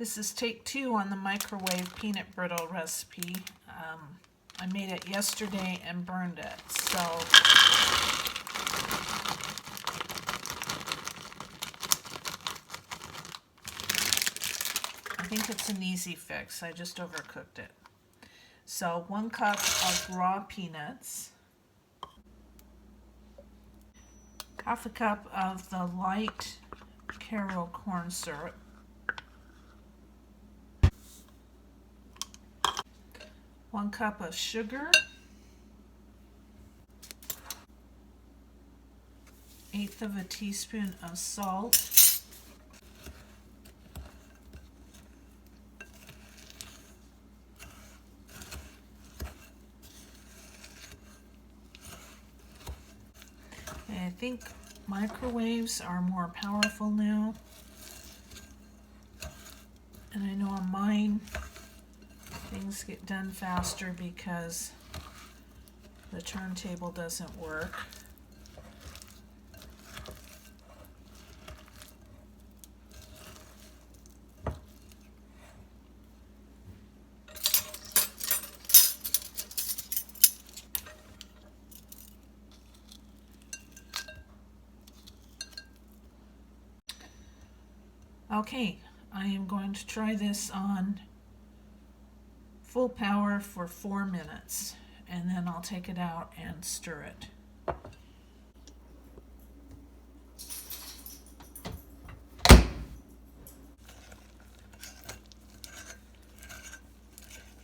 This is take 2 on the microwave peanut brittle recipe. I made it yesterday and burned it, so I think it's an easy fix. I just overcooked it. So 1 cup of raw peanuts, 1/2 cup of the light Karo corn syrup, 1 cup of sugar, 1/8 of a teaspoon of salt, and I think microwaves are more powerful now, and I know on mine things get done faster because the turntable doesn't work. Okay, I am going to try this on full power for 4 minutes, and then I'll take it out and stir it.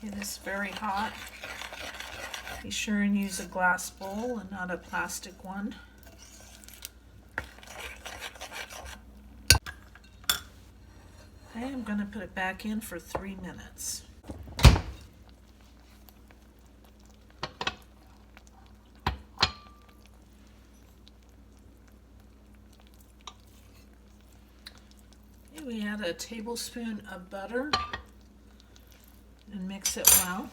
It is very hot. Be sure and use a glass bowl and not a plastic one. Okay, I'm going to put it back in for 3 minutes. Okay, we add a tablespoon of butter and mix it well.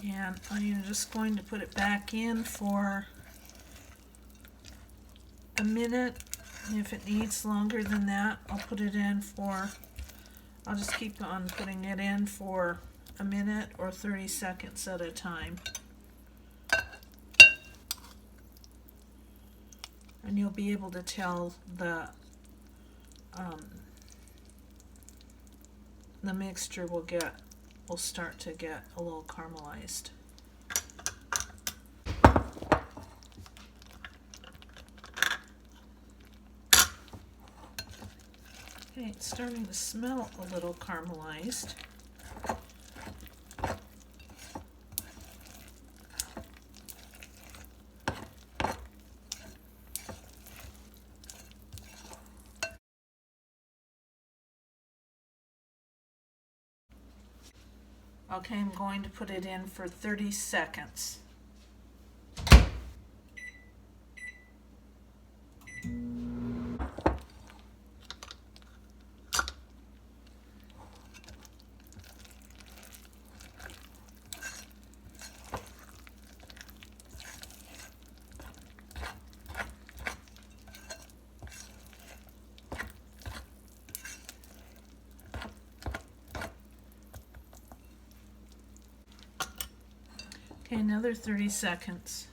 And I'm just going to put it back in for a minute. If it needs longer than that, I'll put it in for, I'll just keep on putting it in for a minute or 30 seconds at a time. And you'll be able to tell the mixture will start to get a little caramelized. Okay, it's starting to smell a little caramelized. Okay, I'm going to put it in for 30 seconds. Okay, another 30 seconds.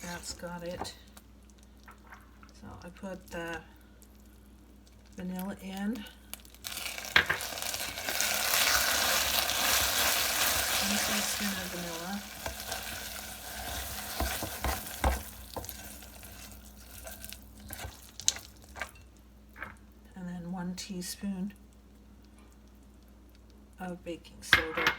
That's got it. So I put the vanilla in. 1 teaspoon of vanilla. And then 1 teaspoon of baking soda.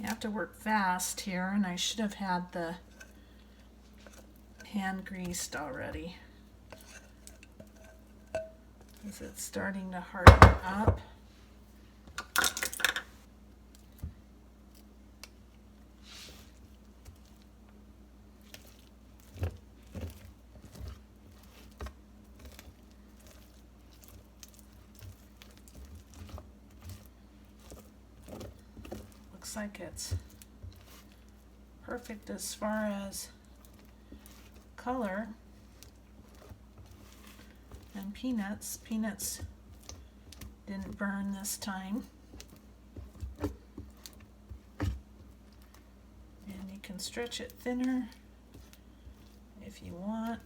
You have to work fast here, and I should have had the hand greased already, because it's starting to harden up. Looks like it's perfect as far as color. And peanuts didn't burn this time. And you can stretch it thinner if you want.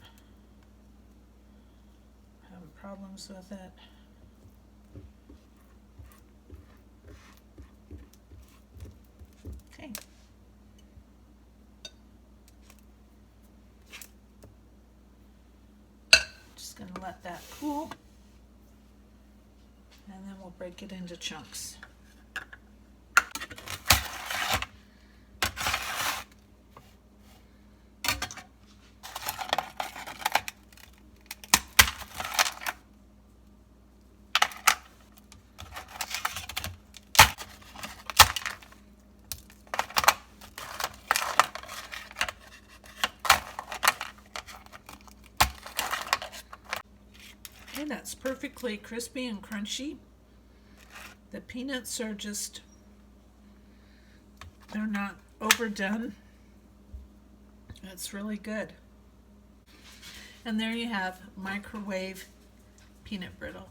Having problems with it. Okay. Just going to let that cool, and then we'll break it into chunks. Okay, that's perfectly crispy and crunchy. The peanuts are just, they're not overdone. That's really good. And there you have microwave peanut brittle.